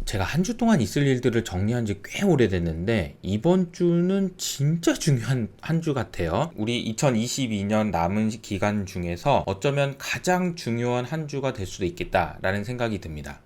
제가 한 주 동안 있을 일들을 정리한 지 꽤 오래됐는데 이번 주는 진짜 중요한 한 주 같아요. 우리 2022년 남은 기간 중에서 어쩌면 가장 중요한 한 주가 될 수도 있겠다라는 생각이 듭니다.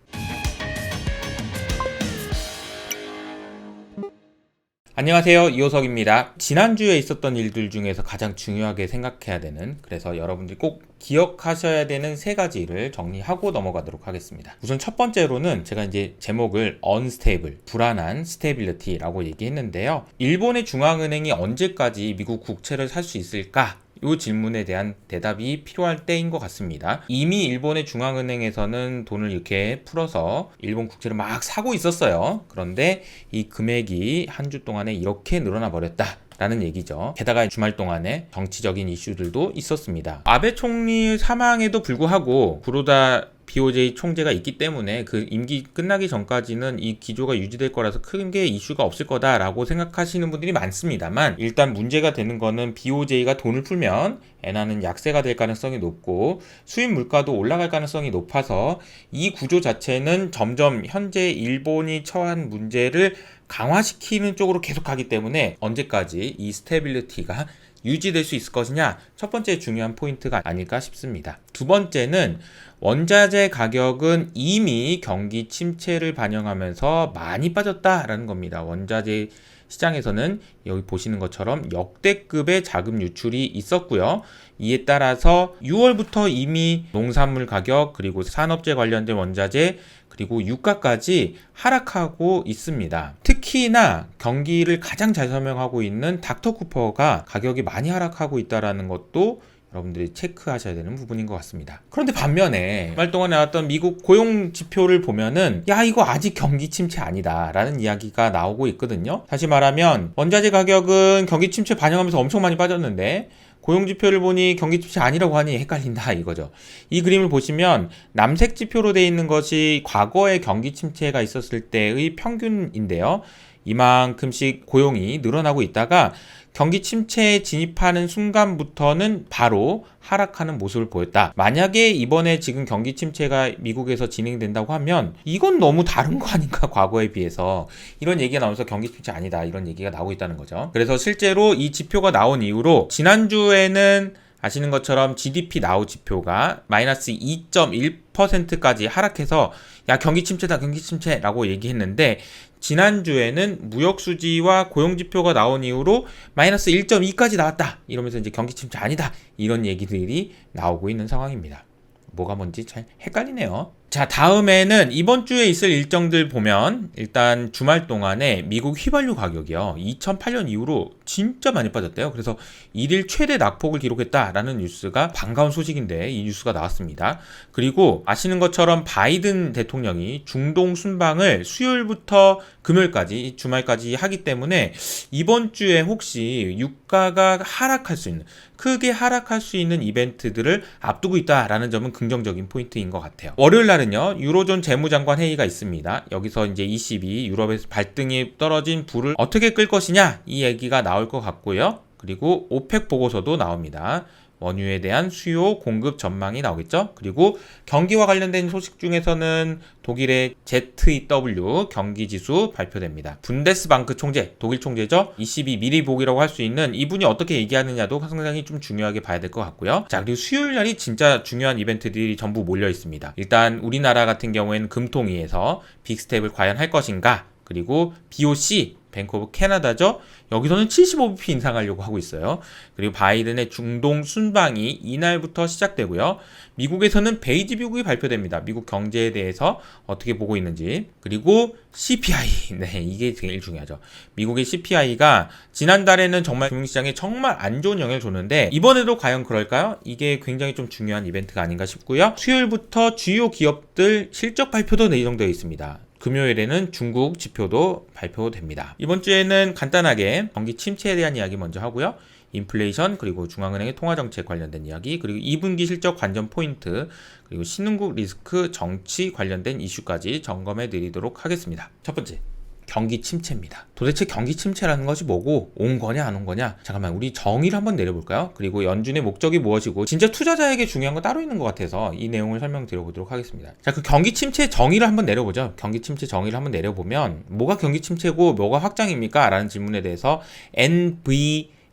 안녕하세요, 이호석입니다. 지난주에 있었던 일들 중에서 가장 중요하게 생각해야 되는, 그래서 여러분들이 꼭 기억하셔야 되는 세 가지를 정리하고 넘어가도록 하겠습니다. 우선 첫 번째로는 제가 이제 제목을 unstable, 불안한 stability라고 얘기했는데요. 일본의 중앙은행이 언제까지 미국 국채를 살 수 있을까? 이 질문에 대한 대답이 필요할 때인 것 같습니다. 이미 일본의 중앙은행에서는 돈을 이렇게 풀어서 일본 국채를 막 사고 있었어요. 그런데 이 금액이 한 주 동안에 이렇게 늘어나 버렸다 라는 얘기죠. 게다가 주말 동안에 정치적인 이슈들도 있었습니다. 아베 총리 사망에도 불구하고 구로다 BOJ 총재가 있기 때문에 그 임기 끝나기 전까지는 이 기조가 유지될 거라서 크게 이슈가 없을 거다라고 생각하시는 분들이 많습니다만, 일단 문제가 되는 거는 BOJ가 돈을 풀면 엔화는 약세가 될 가능성이 높고 수입 물가도 올라갈 가능성이 높아서 이 구조 자체는 점점 현재 일본이 처한 문제를 강화시키는 쪽으로 계속 가기 때문에 언제까지 이 스테빌리티가 유지될 수 있을 것이냐, 첫 번째 중요한 포인트가 아닐까 싶습니다. 두 번째는 원자재 가격은 이미 경기 침체를 반영하면서 많이 빠졌다라는 겁니다. 원자재 시장에서는 여기 보시는 것처럼 역대급의 자금 유출이 있었고요. 이에 따라서 6월부터 이미 농산물 가격, 그리고 산업재 관련된 원자재, 그리고 유가까지 하락하고 있습니다. 특히나 경기를 가장 잘 설명하고 있는 닥터쿠퍼가 가격이 많이 하락하고 있다는 것도 여러분들이 체크하셔야 되는 부분인 것 같습니다. 그런데 반면에 주말 동안 나왔던 미국 고용 지표를 보면은 야, 이거 아직 경기 침체 아니다 라는 이야기가 나오고 있거든요. 다시 말하면 원자재 가격은 경기 침체 반영하면서 엄청 많이 빠졌는데 고용 지표를 보니 경기 침체 아니라고 하니 헷갈린다 이거죠. 이 그림을 보시면 남색 지표로 되어 있는 것이 과거에 경기 침체가 있었을 때의 평균인데요. 이만큼씩 고용이 늘어나고 있다가 경기 침체에 진입하는 순간부터는 바로 하락하는 모습을 보였다. 만약에 이번에 지금 경기 침체가 미국에서 진행된다고 하면 이건 너무 다른 거 아닌가, 과거에 비해서. 이런 얘기가 나오면서 경기 침체 아니다 이런 얘기가 나오고 있다는 거죠. 그래서 실제로 이 지표가 나온 이후로 지난주에는 아시는 것처럼 GDP 나우 지표가 마이너스 2.1%까지 하락해서 야, 경기 침체다 경기 침체라고 얘기했는데, 지난주에는 무역수지와 고용지표가 나온 이후로 마이너스 1.2까지 나왔다 이러면서 이제 경기 침체 아니다 이런 얘기들이 나오고 있는 상황입니다. 뭐가 뭔지 잘 헷갈리네요. 자, 다음에는 이번 주에 있을 일정들 보면 일단 주말 동안에 미국 휘발유 가격이요, 2008년 이후로 진짜 많이 빠졌대요. 그래서 일일 최대 낙폭을 기록했다라는 뉴스가 반가운 소식인데 이 뉴스가 나왔습니다. 그리고 아시는 것처럼 바이든 대통령이 중동 순방을 수요일부터 금요일까지 주말까지 하기 때문에 이번 주에 혹시 유가가 하락할 수 있는, 크게 하락할 수 있는 이벤트들을 앞두고 있다라는 점은 긍정적인 포인트인 것 같아요. 월요일 날은요, 유로존 재무장관 회의가 있습니다. 여기서 이제 ECB, 유럽에서 발등에 떨어진 불을 어떻게 끌 것이냐 이 얘기가 나올 것 같고요. 그리고 오펙 보고서도 나옵니다. 원유에 대한 수요 공급 전망이 나오겠죠. 그리고 경기와 관련된 소식 중에서는 독일의 ZEW 경기지수 발표됩니다. 분데스방크 총재, 독일 총재죠. ECB 미리 보기라고 할 수 있는 이분이 어떻게 얘기하느냐도 상당히 좀 중요하게 봐야 될 것 같고요. 자, 그리고 수요일 날이 진짜 중요한 이벤트들이 전부 몰려 있습니다. 일단 우리나라 같은 경우에는 금통위에서 빅스텝을 과연 할 것인가, 그리고 BOC, 뱅크 오브 캐나다죠. 여기서는 75bp 인상하려고 하고 있어요. 그리고 바이든의 중동 순방이 이날부터 시작되고요. 미국에서는 베이지 뷰이 발표됩니다. 미국 경제에 대해서 어떻게 보고 있는지. 그리고 CPI, 네, 이게 제일 중요하죠. 미국의 CPI가 지난달에는 정말 금융시장에 정말 안 좋은 영향을 줬는데 이번에도 과연 그럴까요? 이게 굉장히 좀 중요한 이벤트가 아닌가 싶고요. 수요일부터 주요 기업들 실적 발표도 예정되어 있습니다. 금요일에는 중국 지표도 발표됩니다. 이번 주에는 간단하게 경기 침체에 대한 이야기 먼저 하고요. 인플레이션, 그리고 중앙은행의 통화정책 관련된 이야기, 그리고 2분기 실적 관전 포인트, 그리고 신흥국 리스크 정치 관련된 이슈까지 점검해 드리도록 하겠습니다. 첫 번째, 경기 침체입니다. 도대체 경기 침체라는 것이 뭐고 온 거냐 안 온 거냐? 잠깐만 우리 정의를 한번 내려볼까요? 그리고 연준의 목적이 무엇이고 진짜 투자자에게 중요한 건 따로 있는 것 같아서 이 내용을 설명드려보도록 하겠습니다. 자, 그 경기 침체 정의를 한번 내려보죠. 경기 침체 정의를 한번 내려보면 뭐가 경기 침체고 뭐가 확장입니까? 라는 질문에 대해서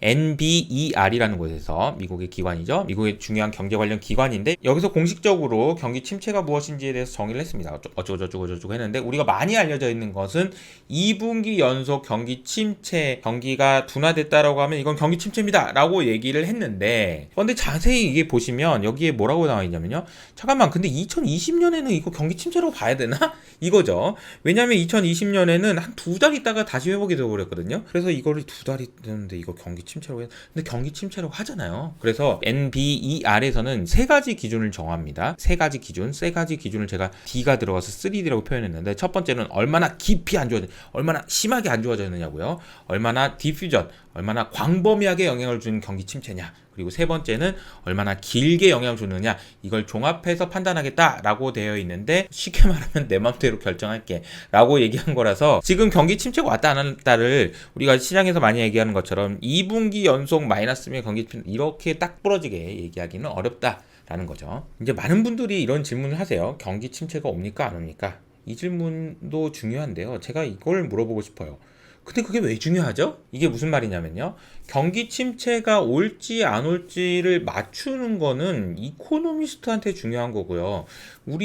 NBER이라는 곳에서 미국의 기관이죠. 미국의 중요한 경제 관련 기관인데 여기서 공식적으로 경기 침체가 무엇인지에 대해서 정의를 했습니다. 어쩌고 했는데 우리가 많이 알려져 있는 것은 2분기 연속 경기 침체, 경기가 둔화됐다라고 하면 이건 경기 침체입니다 라고 얘기를 했는데 그런데 자세히 이게 보시면 여기에 뭐라고 나와 있냐면요. 잠깐만 근데 2020년에는 이거 경기 침체로 봐야 되나? 이거죠. 왜냐하면 2020년에는 한 2달 있다가 다시 회복이 되어버렸거든요. 그래서 이거를 2달이 되는데 이거 경기 침체라고 근데 경기 침체라고 하잖아요. 그래서 NBER에서는 세 가지 기준을 정합니다. 세 가지 기준을 제가 D가 들어가서 3D라고 표현했는데 첫 번째는 얼마나 깊이 안 좋아졌, 얼마나 심하게 안 좋아졌느냐고요. 얼마나 디퓨전, 얼마나 광범위하게 영향을 주는 경기 침체냐. 그리고 세 번째는 얼마나 길게 영향을 주느냐. 이걸 종합해서 판단하겠다라고 되어 있는데 쉽게 말하면 내 맘대로 결정할게 라고 얘기한 거라서 지금 경기 침체가 왔다 안 왔다를 우리가 시장에서 많이 얘기하는 것처럼 2분기 연속 마이너스면 경기 침체 이렇게 딱 부러지게 얘기하기는 어렵다라는 거죠. 이제 많은 분들이 이런 질문을 하세요. 경기 침체가 옵니까 안 옵니까? 이 질문도 중요한데요. 제가 이걸 물어보고 싶어요. 근데 그게 왜 중요하죠? 이게 무슨 말이냐면요. 경기 침체가 올지 안 올지를 맞추는 거는 이코노미스트한테 중요한 거고요.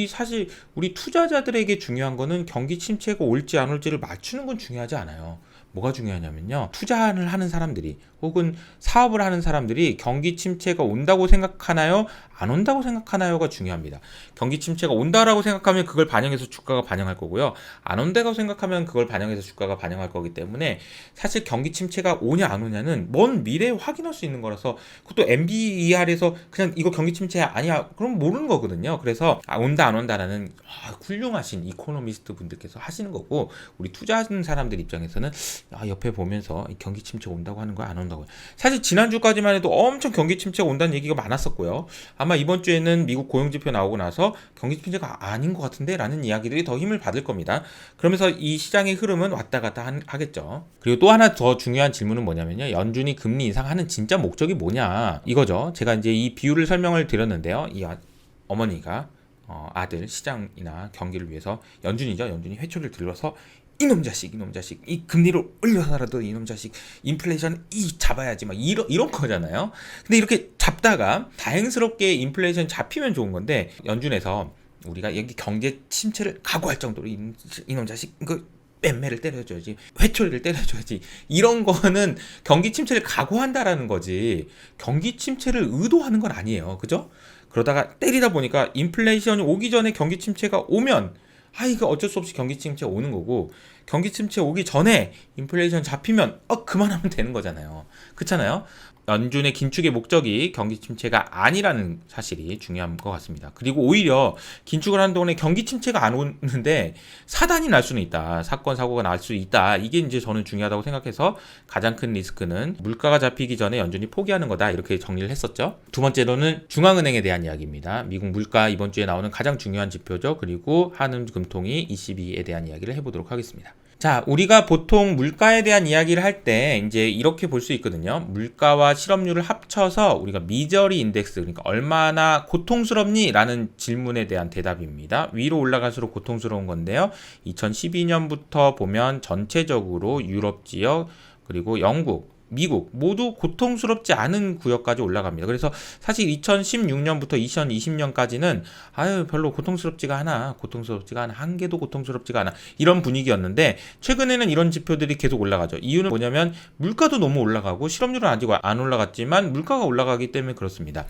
사실 우리 투자자들에게 중요한 거는 경기 침체가 올지 안 올지를 맞추는 건 중요하지 않아요. 뭐가 중요하냐면요. 투자를 하는 사람들이 혹은 사업을 하는 사람들이 경기 침체가 온다고 생각하나요? 안 온다고 생각하나요가 중요합니다. 경기 침체가 온다라고 생각하면 그걸 반영해서 주가가 반영할 거고요. 안 온다고 생각하면 그걸 반영해서 주가가 반영할 거기 때문에 사실 경기 침체가 오냐 안 오냐는 먼 미래에 확인할 수 있는 거라서 그것도 MBER에서 그냥 이거 경기 침체 아니야 그럼 모르는 거거든요. 그래서 온다 안 온다라는 훌륭하신 이코노미스트 분들께서 하시는 거고 우리 투자하는 사람들 입장에서는 옆에 보면서 경기 침체가 온다고 하는 거야 안 온다고. 사실 지난주까지만 해도 엄청 경기 침체가 온다는 얘기가 많았었고요. 아마 이번 주에는 미국 고용지표 나오고 나서 경기 침체가 아닌 것 같은데 라는 이야기들이 더 힘을 받을 겁니다. 그러면서 이 시장의 흐름은 왔다 갔다 하겠죠. 그리고 또 하나 더 중요한 질문은 뭐냐면요. 연준이 금리 인상하는 진짜 목적이 뭐냐 이거죠. 제가 이제 이 비율을 설명을 드렸는데요. 이 어머니가 아들 시장이나 경기를 위해서 연준이 회초리를 들러서 이놈 자식 이 금리를 올려서라도 이놈 자식 인플레이션 잡아야지 막 이런 거잖아요. 근데 이렇게 잡다가 다행스럽게 인플레이션 잡히면 좋은 건데 연준에서 우리가 여기 경제 침체를 각오할 정도로 이놈 자식 이거 맴매를 때려줘야지 회초리를 때려줘야지 이런 거는 경기 침체를 각오한다라는 거지 경기 침체를 의도하는 건 아니에요. 그죠? 그러다가 때리다 보니까 인플레이션이 오기 전에 경기 침체가 오면 이거 어쩔 수 없이 경기 침체 오는 거고 경기 침체 오기 전에 인플레이션 잡히면 그만하면 되는 거잖아요. 그렇잖아요. 연준의 긴축의 목적이 경기 침체가 아니라는 사실이 중요한 것 같습니다. 그리고 오히려 긴축을 하는 동안에 경기 침체가 안 오는데 사단이 날 수는 있다. 사건 사고가 날 수 있다. 이게 이제 저는 중요하다고 생각해서 가장 큰 리스크는 물가가 잡히기 전에 연준이 포기하는 거다. 이렇게 정리를 했었죠. 두 번째로는 중앙은행에 대한 이야기입니다. 미국 물가 이번 주에 나오는 가장 중요한 지표죠. 그리고 한은 금통위 ECB에 대한 이야기를 해보도록 하겠습니다. 자, 우리가 보통 물가에 대한 이야기를 할 때 이제 이렇게 볼 수 있거든요. 물가와 실업률을 합쳐서 우리가 미저리 인덱스, 그러니까 얼마나 고통스럽니? 라는 질문에 대한 대답입니다. 위로 올라갈수록 고통스러운 건데요. 2012년부터 보면 전체적으로 유럽 지역, 그리고 영국, 미국 모두 고통스럽지 않은 구역까지 올라갑니다. 그래서 사실 2016년부터 2020년까지는 별로 고통스럽지가 않아. 한 개도 고통스럽지가 않아. 이런 분위기였는데 최근에는 이런 지표들이 계속 올라가죠. 이유는 뭐냐면 물가도 너무 올라가고 실업률은 아직 안 올라갔지만 물가가 올라가기 때문에 그렇습니다.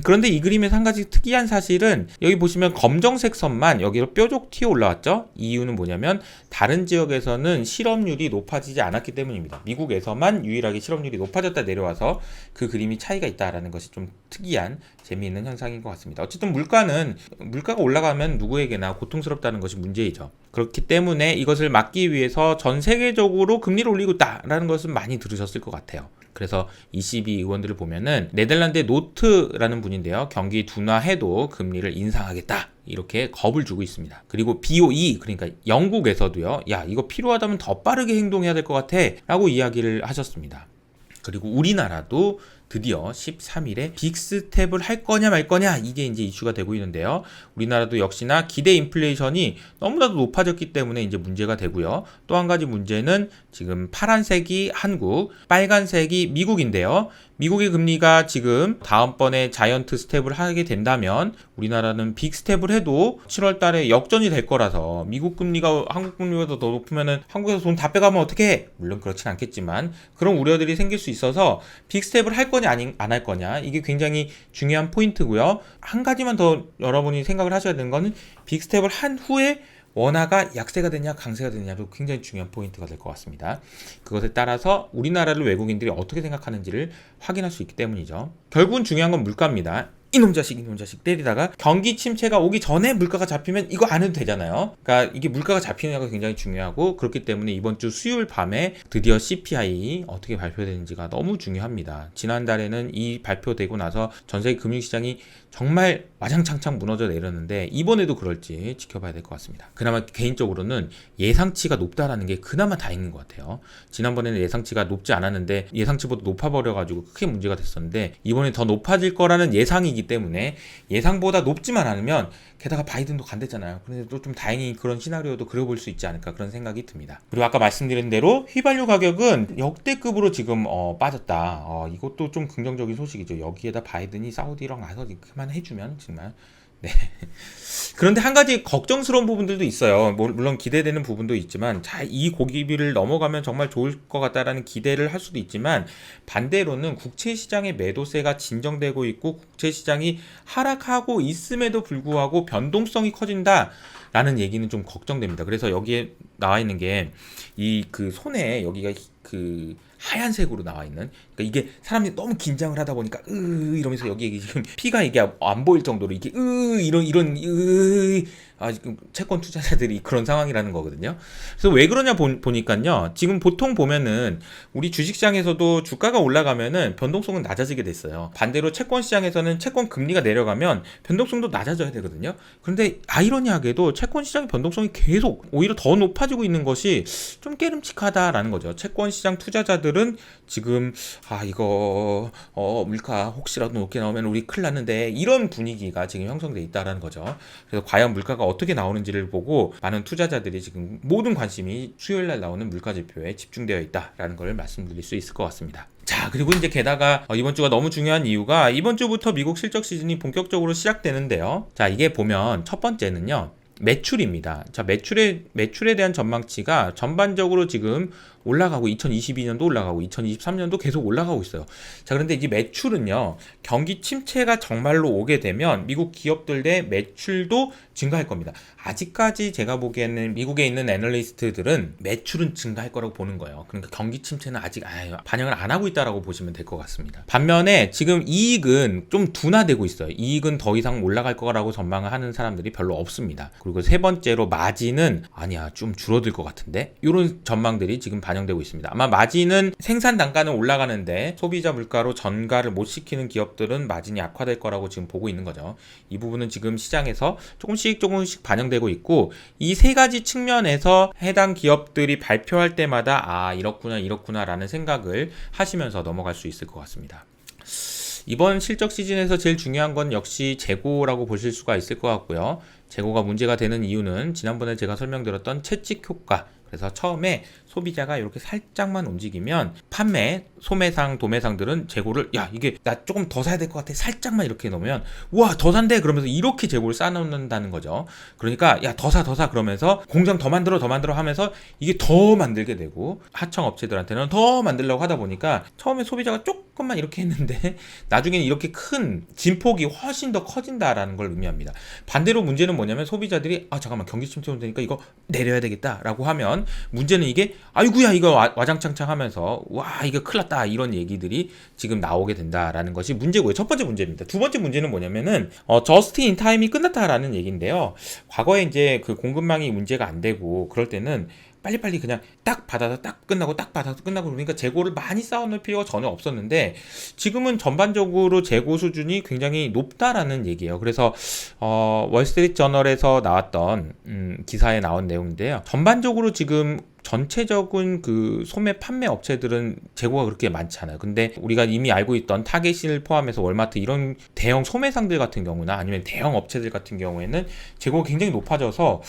그런데 이 그림에서 한 가지 특이한 사실은 여기 보시면 검정색 선만 여기로 뾰족 튀어 올라왔죠. 이유는 뭐냐면 다른 지역에서는 실업률이 높아지지 않았기 때문입니다. 미국에서만 유일하게 실업률이 높아졌다 내려와서 그 그림이 차이가 있다라는 것이 좀 특이한 재미있는 현상인 것 같습니다. 어쨌든 물가가 올라가면 누구에게나 고통스럽다는 것이 문제이죠. 그렇기 때문에 이것을 막기 위해서 전 세계적으로 금리를 올리고 있다라는 것은 많이 들으셨을 것 같아요. 그래서 ECB 의원들을 보면은 네덜란드의 노트라는 분인데요. 경기 둔화해도 금리를 인상하겠다. 이렇게 겁을 주고 있습니다. 그리고 BOE, 그러니까 영국에서도요. 야, 이거 필요하다면 더 빠르게 행동해야 될 것 같아. 라고 이야기를 하셨습니다. 그리고 우리나라도 드디어 13일에 빅스텝을 할 거냐 말 거냐, 이게 이제 이슈가 되고 있는데요. 우리나라도 역시나 기대 인플레이션이 너무나도 높아졌기 때문에 이제 문제가 되고요. 또 한 가지 문제는 지금 파란색이 한국, 빨간색이 미국인데요. 미국의 금리가 지금 다음번에 자이언트 스텝을 하게 된다면 우리나라는 빅 스텝을 해도 7월 달에 역전이 될 거라서, 미국 금리가 한국 금리보다 더 높으면은 한국에서 돈 다 빼가면 어떻게 해? 물론 그렇진 않겠지만 그런 우려들이 생길 수 있어서 빅 스텝을 할 거냐 안 할 거냐, 이게 굉장히 중요한 포인트고요. 한 가지만 더 여러분이 생각을 하셔야 되는 거는 빅 스텝을 한 후에 원화가 약세가 되냐 강세가 되냐도 굉장히 중요한 포인트가 될 것 같습니다. 그것에 따라서 우리나라를 외국인들이 어떻게 생각하는지를 확인할 수 있기 때문이죠. 결국은 중요한 건 물가입니다. 이놈 자식 때리다가 경기 침체가 오기 전에 물가가 잡히면 이거 안 해도 되잖아요. 그러니까 이게 물가가 잡히느냐가 굉장히 중요하고, 그렇기 때문에 이번 주 수요일 밤에 드디어 CPI 어떻게 발표되는지가 너무 중요합니다. 지난달에는 이 발표되고 나서 전 세계 금융시장이 정말 와장창창 무너져 내렸는데 이번에도 그럴지 지켜봐야 될 것 같습니다. 그나마 개인적으로는 예상치가 높다라는 게 그나마 다행인 것 같아요. 지난번에는 예상치가 높지 않았는데 예상치보다 높아버려가지고 크게 문제가 됐었는데, 이번에 더 높아질 거라는 예상이기 때문에 예상보다 높지만 않으면, 게다가 바이든도 간댔잖아요. 그런데 또 좀 다행히 그런 시나리오도 그려볼 수 있지 않을까, 그런 생각이 듭니다. 그리고 아까 말씀드린 대로 휘발유 가격은 역대급으로 지금 빠졌다. 이것도 좀 긍정적인 소식이죠. 여기에다 바이든이 사우디랑 가서 그만 해주면 정말. 네. 그런데 한 가지 걱정스러운 부분들도 있어요. 물론 기대되는 부분도 있지만, 이 고기비를 넘어가면 정말 좋을 것 같다라는 기대를 할 수도 있지만, 반대로는 국채시장의 매도세가 진정되고 있고 국채시장이 하락하고 있음에도 불구하고 변동성이 커진다라는 얘기는 좀 걱정됩니다. 그래서 여기에 나와 있는 게 이 그 손에 여기가 그 하얀색으로 나와 있는, 그러니까 이게 사람들이 너무 긴장을 하다 보니까 이러면서 여기에 지금 피가 이게 안 보일 정도로 이게 이런 지금 채권 투자자들이 그런 상황이라는 거거든요. 그래서 왜 그러냐 보니까요. 지금 보통 보면은 우리 주식시장에서도 주가가 올라가면은 변동성은 낮아지게 됐어요. 반대로 채권 시장에서는 채권 금리가 내려가면 변동성도 낮아져야 되거든요. 그런데 아이러니하게도 채권 시장의 변동성이 계속 오히려 더 높아지고 있는 것이 좀 깨름칙하다라는 거죠. 채권 시장 투자자들은 지금 이거 물가 혹시라도 높게 나오면 우리 큰일 났는데, 이런 분위기가 지금 형성돼 있다라는 거죠. 그래서 과연 물가가 어떻게 나오는지를 보고 많은 투자자들이 지금 모든 관심이 수요일날 나오는 물가 지표에 집중되어 있다라는 걸 말씀드릴 수 있을 것 같습니다. 자, 그리고 이제 게다가 이번 주가 너무 중요한 이유가 이번 주부터 미국 실적 시즌이 본격적으로 시작되는데요. 자, 이게 보면 첫 번째는요, 매출입니다. 자, 매출에 대한 전망치가 전반적으로 지금 올라가고 2022년도 올라가고 2023년도 계속 올라가고 있어요. 자, 그런데 이 매출은요, 경기 침체가 정말로 오게 되면 미국 기업들 내 매출도 증가할 겁니다. 아직까지 제가 보기에는 미국에 있는 애널리스트들은 매출은 증가할 거라고 보는 거예요. 그러니까 경기 침체는 아직 반영을 안 하고 있다라고 보시면 될 것 같습니다. 반면에 지금 이익은 좀 둔화되고 있어요. 이익은 더 이상 올라갈 거라고 전망을 하는 사람들이 별로 없습니다. 그리고 세 번째로 마진은 아니야, 좀 줄어들 것 같은데, 이런 전망들이 지금 반영되고 있습니다. 아마 마진은 생산 단가는 올라가는데 소비자 물가로 전가를 못 시키는 기업들은 마진이 약화될 거라고 지금 보고 있는 거죠. 이 부분은 지금 시장에서 조금씩 반영되고 있고, 이 세 가지 측면에서 해당 기업들이 발표할 때마다 이렇구나 라는 생각을 하시면서 넘어갈 수 있을 것 같습니다. 이번 실적 시즌에서 제일 중요한 건 역시 재고라고 보실 수가 있을 것 같고요. 재고가 문제가 되는 이유는 지난번에 제가 설명드렸던 채찍 효과. 그래서 처음에 소비자가 이렇게 살짝만 움직이면 소매상, 도매상들은 재고를 이게 나 조금 더 사야 될 것 같아, 살짝만 이렇게 넣으면 와, 더 산대 그러면서 이렇게 재고를 쌓아놓는다는 거죠. 그러니까 더 사 그러면서 공장 더 만들어 하면서 이게 더 만들게 되고, 하청 업체들한테는 더 만들려고 하다 보니까 처음에 소비자가 조금만 이렇게 했는데 나중에는 이렇게 큰 진폭이 훨씬 더 커진다라는 걸 의미합니다. 반대로 문제는 뭐냐면 소비자들이 잠깐만, 경기 침체 온다니까 이거 내려야 되겠다라고 하면, 문제는 이게 아이구야 이거 와장창창 하면서 이거 큰일 났다, 이런 얘기들이 지금 나오게 된다라는 것이 문제고요. 첫 번째 문제입니다. 두 번째 문제는 뭐냐면은 저스트 인 타임이 끝났다라는 얘기인데요. 과거에 이제 그 공급망이 문제가 안 되고 그럴 때는 빨리빨리 그냥 딱 받아서 딱 끝나고 딱 받아서 끝나고 그러니까 재고를 많이 쌓아놓을 필요가 전혀 없었는데 지금은 전반적으로 재고 수준이 굉장히 높다라는 얘기예요. 그래서 월스트리트 저널에서 나왔던 기사에 나온 내용인데요. 전반적으로 지금 전체적인 그 소매 판매 업체들은 재고가 그렇게 많지 않아요. 근데 우리가 이미 알고 있던 타겟을 포함해서 월마트 이런 대형 소매상들 같은 경우나 아니면 대형 업체들 같은 경우에는 재고가 굉장히 높아져서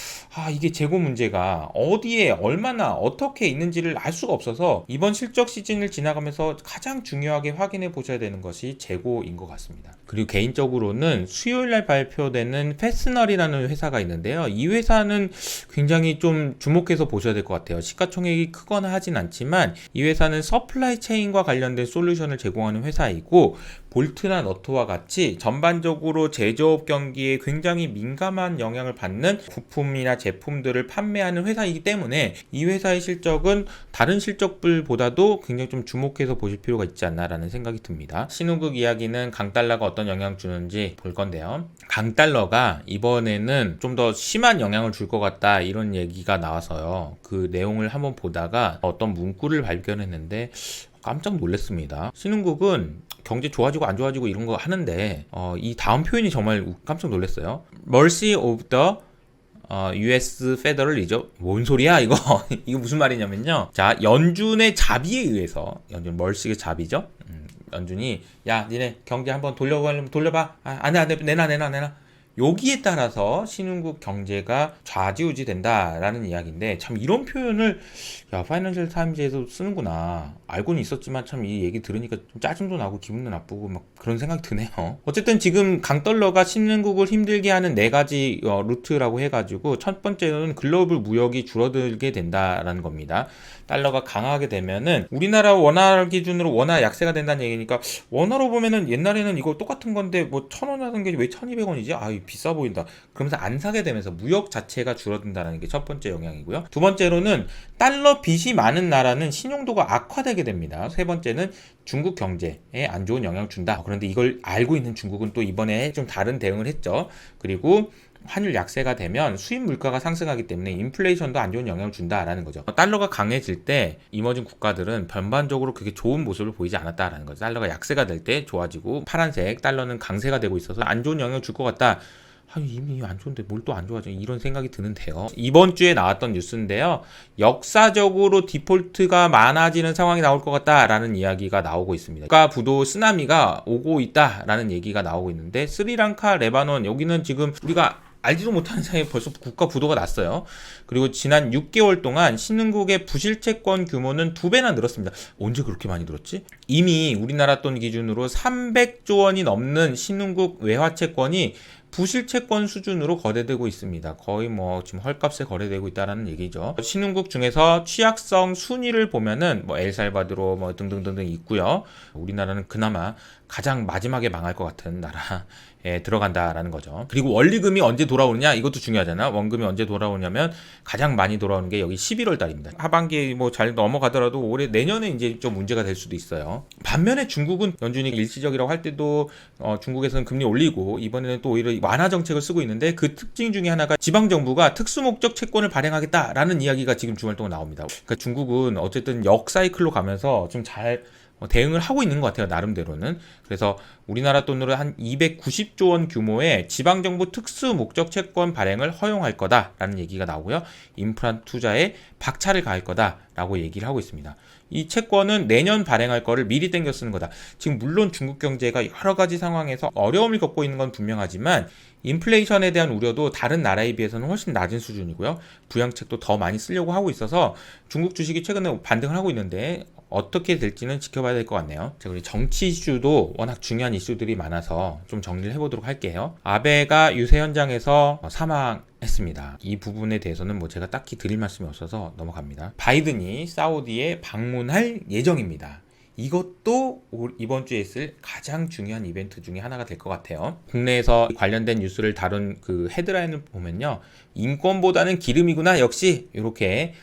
이게 재고 문제가 어디에 얼마나 어떻게 있는지를 알 수가 없어서 이번 실적 시즌을 지나가면서 가장 중요하게 확인해 보셔야 되는 것이 재고인 것 같습니다. 그리고 개인적으로는 수요일날 발표되는 패스널이라는 회사가 있는데요. 이 회사는 굉장히 좀 주목해서 보셔야 될 것 같아요. 시가총액이 크거나 하진 않지만 이 회사는 서플라이 체인과 관련된 솔루션을 제공하는 회사이고 볼트나 너트와 같이 전반적으로 제조업 경기에 굉장히 민감한 영향을 받는 부품이나 제품들을 판매하는 회사이기 때문에 이 회사의 실적은 다른 실적들보다도 굉장히 좀 주목해서 보실 필요가 있지 않나라는 생각이 듭니다. 신흥국 이야기는 강달러가 어떤 영향을 주는지 볼 건데요. 강달러가 이번에는 좀 더 심한 영향을 줄 것 같다 이런 얘기가 나와서요. 그 내용을 한번 보다가 어떤 문구를 발견했는데 깜짝 놀랐습니다. 신흥국은 경제 좋아지고 안 좋아지고 이런 거 하는데 이 다음 표현이 정말 깜짝 놀랐어요. Mercy of the US Federal Reserve. 뭔 소리야 이거? 이거 무슨 말이냐면요. 자, 연준의 자비에 의해서 연준 멀시의 자비죠. 연준이 야 니네 경제 한번 돌려봐. 안돼 내놔. 여기에 따라서 신흥국 경제가 좌지우지 된다라는 이야기인데 참 이런 표현을 파이낸셜 타임즈에서 쓰는구나 알고는 있었지만 참 이 얘기 들으니까 좀 짜증도 나고 기분도 나쁘고 막 그런 생각이 드네요. 어쨌든 지금 강달러가 신흥국을 힘들게 하는 4가지 루트라고 해가지고 첫 번째는 글로벌 무역이 줄어들게 된다라는 겁니다. 달러가 강하게 되면은 우리나라 원화 기준으로 원화 약세가 된다는 얘기니까 원화로 보면은 옛날에는 이거 똑같은 건데 뭐 1,000원 하던 게 왜 1,200원이지? 비싸 보인다. 그러면서 안 사게 되면서 무역 자체가 줄어든다는 게 첫 번째 영향이고요. 두 번째로는 달러 빚이 많은 나라는 신용도가 악화되게 됩니다. 세 번째는 중국 경제에 안 좋은 영향을 준다. 그런데 이걸 알고 있는 중국은 또 이번에 좀 다른 대응을 했죠. 그리고 환율 약세가 되면 수입 물가가 상승하기 때문에 인플레이션도 안 좋은 영향을 준다라는 거죠. 달러가 강해질 때 이머징 국가들은 전반적으로 그게 좋은 모습을 보이지 않았다라는 거죠. 달러가 약세가 될 때 좋아지고 파란색 달러는 강세가 되고 있어서 안 좋은 영향을 줄 것 같다. 이미 안 좋은데 뭘 또 안 좋아져 이런 생각이 드는데요. 이번 주에 나왔던 뉴스인데요. 역사적으로 디폴트가 많아지는 상황이 나올 것 같다라는 이야기가 나오고 있습니다. 국가 부도 쓰나미가 오고 있다라는 얘기가 나오고 있는데 스리랑카, 레바논 여기는 지금 우리가 알지도 못하는 사이에 벌써 국가 부도가 났어요. 그리고 지난 6개월 동안 신흥국의 부실채권 규모는 2배나 늘었습니다. 언제 그렇게 많이 늘었지? 이미 우리나라 돈 기준으로 300조 원이 넘는 신흥국 외화채권이 부실채권 수준으로 거래되고 있습니다. 거의 지금 헐값에 거래되고 있다는 얘기죠. 신흥국 중에서 취약성 순위를 보면은 엘살바도르 등등등등 있고요. 우리나라는 그나마 가장 마지막에 망할 것 같은 나라에 들어간다라는 거죠. 그리고 원리금이 언제 돌아오느냐 이것도 중요하잖아. 원금이 언제 돌아오냐면 가장 많이 돌아오는 게 여기 11월 달입니다. 하반기에 잘 넘어가더라도 올해 내년에 이제 좀 문제가 될 수도 있어요. 반면에 중국은 연준이 일시적이라고 할 때도 중국에서는 금리 올리고 이번에는 또 오히려 완화 정책을 쓰고 있는데 그 특징 중에 하나가 지방정부가 특수목적 채권을 발행하겠다라는 이야기가 지금 주말 동안 나옵니다. 그러니까 중국은 어쨌든 역사이클로 가면서 좀 잘 대응을 하고 있는 것 같아요. 나름대로는. 그래서 우리나라 돈으로 한 290조 원 규모의 지방정부 특수목적 채권 발행을 허용할 거다라는 얘기가 나오고요. 인프라 투자에 박차를 가할 거다라고 얘기를 하고 있습니다. 이 채권은 내년 발행할 거를 미리 땡겨 쓰는 거다. 지금 물론 중국 경제가 여러 가지 상황에서 어려움을 겪고 있는 건 분명하지만 인플레이션에 대한 우려도 다른 나라에 비해서는 훨씬 낮은 수준이고요. 부양책도 더 많이 쓰려고 하고 있어서 중국 주식이 최근에 반등을 하고 있는데 어떻게 될지는 지켜봐야 될 것 같네요. 자, 그리고 정치 이슈도 워낙 중요한 이슈들이 많아서 좀 정리를 해보도록 할게요. 아베가 유세 현장에서 사망했습니다. 이 부분에 대해서는 제가 딱히 드릴 말씀이 없어서 넘어갑니다. 바이든이 사우디에 방문할 예정입니다. 이것도 이번 주에 있을 가장 중요한 이벤트 중에 하나가 될 것 같아요. 국내에서 관련된 뉴스를 다룬 그 헤드라인을 보면요. 인권보다는 기름이구나. 역시 이렇게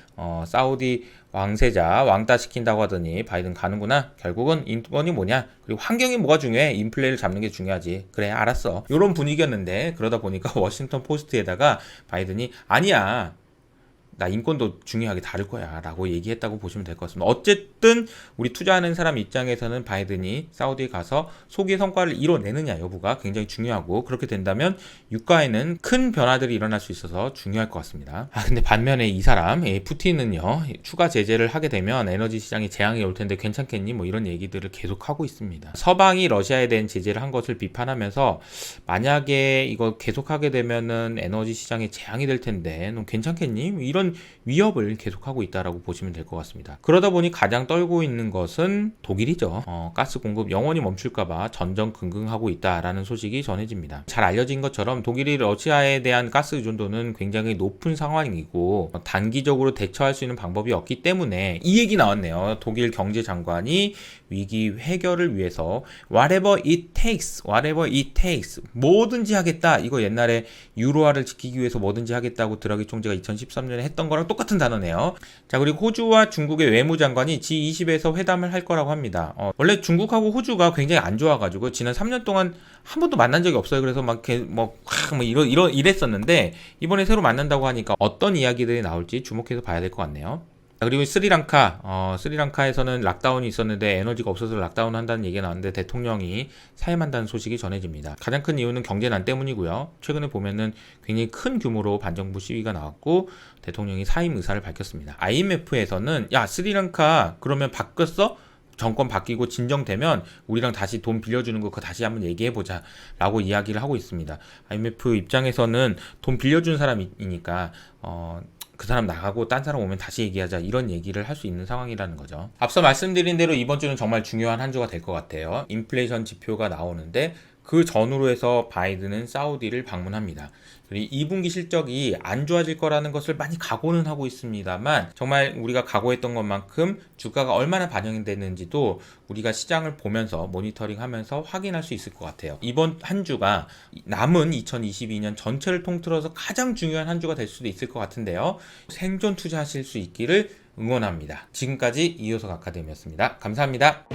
사우디 왕세자 왕따 시킨다고 하더니 바이든 가는구나. 결국은 인권이 뭐냐? 그리고 환경이 뭐가 중요해? 인플레를 잡는 게 중요하지. 그래 알았어. 이런 분위기였는데 그러다 보니까 워싱턴 포스트에다가 바이든이 아니야. 나 인권도 중요하게 다룰 거야 라고 얘기했다고 보시면 될 것 같습니다. 어쨌든 우리 투자하는 사람 입장에서는 바이든이 사우디에 가서 소기의 성과를 이뤄내느냐 여부가 굉장히 중요하고, 그렇게 된다면 유가에는 큰 변화들이 일어날 수 있어서 중요할 것 같습니다. 근데 반면에 이 사람 푸틴은요, 추가 제재를 하게 되면 에너지 시장에 재앙이 올 텐데 괜찮겠니? 뭐 이런 얘기들을 계속 하고 있습니다. 서방이 러시아에 대한 제재를 한 것을 비판하면서 만약에 이거 계속하게 되면은 에너지 시장에 재앙이 될 텐데 넌 괜찮겠니? 이런 위협을 계속하고 있다라고 보시면 될 것 같습니다. 그러다 보니 가장 떨고 있는 것은 독일이죠. 가스 공급 영원히 멈출까봐 전전긍긍하고 있다라는 소식이 전해집니다. 잘 알려진 것처럼 독일이 러시아에 대한 가스 의존도는 굉장히 높은 상황이고 단기적으로 대처할 수 있는 방법이 없기 때문에 이 얘기 나왔네요. 독일 경제장관이 위기 해결을 위해서 whatever it takes 뭐든지 하겠다. 이거 옛날에 유로화를 지키기 위해서 뭐든지 하겠다고 드라기 총재가 2013년에 했던 거랑 똑같은 단어네요. 자, 그리고 호주와 중국의 외무장관이 G20에서 회담을 할 거라고 합니다. 원래 중국하고 호주가 굉장히 안 좋아가지고 지난 3년 동안 한 번도 만난 적이 없어요. 그래서 이랬었는데 이번에 새로 만난다고 하니까 어떤 이야기들이 나올지 주목해서 봐야 될 것 같네요. 그리고 스리랑카에서는 락다운이 있었는데 에너지가 없어서 락다운 한다는 얘기가 나왔는데 대통령이 사임한다는 소식이 전해집니다. 가장 큰 이유는 경제난 때문이고요. 최근에 보면은 굉장히 큰 규모로 반정부 시위가 나왔고 대통령이 사임 의사를 밝혔습니다. IMF에서는 야, 스리랑카 그러면 바뀌었어? 정권 바뀌고 진정되면 우리랑 다시 돈 빌려주는 거 그거 다시 한번 얘기해보자 라고 이야기를 하고 있습니다. IMF 입장에서는 돈 빌려준 사람이니까 그 사람 나가고 딴 사람 오면 다시 얘기하자, 이런 얘기를 할 수 있는 상황이라는 거죠. 앞서 말씀드린 대로 이번 주는 정말 중요한 한 주가 될 것 같아요. 인플레이션 지표가 나오는데 그 전후로 해서 바이든은 사우디를 방문합니다. 그리고 2분기 실적이 안 좋아질 거라는 것을 많이 각오는 하고 있습니다만 정말 우리가 각오했던 것만큼 주가가 얼마나 반영이 됐는지도 우리가 시장을 보면서 모니터링하면서 확인할 수 있을 것 같아요. 이번 한 주가 남은 2022년 전체를 통틀어서 가장 중요한 한 주가 될 수도 있을 것 같은데요. 생존 투자하실 수 있기를 응원합니다. 지금까지 이효석 아카데미였습니다. 감사합니다.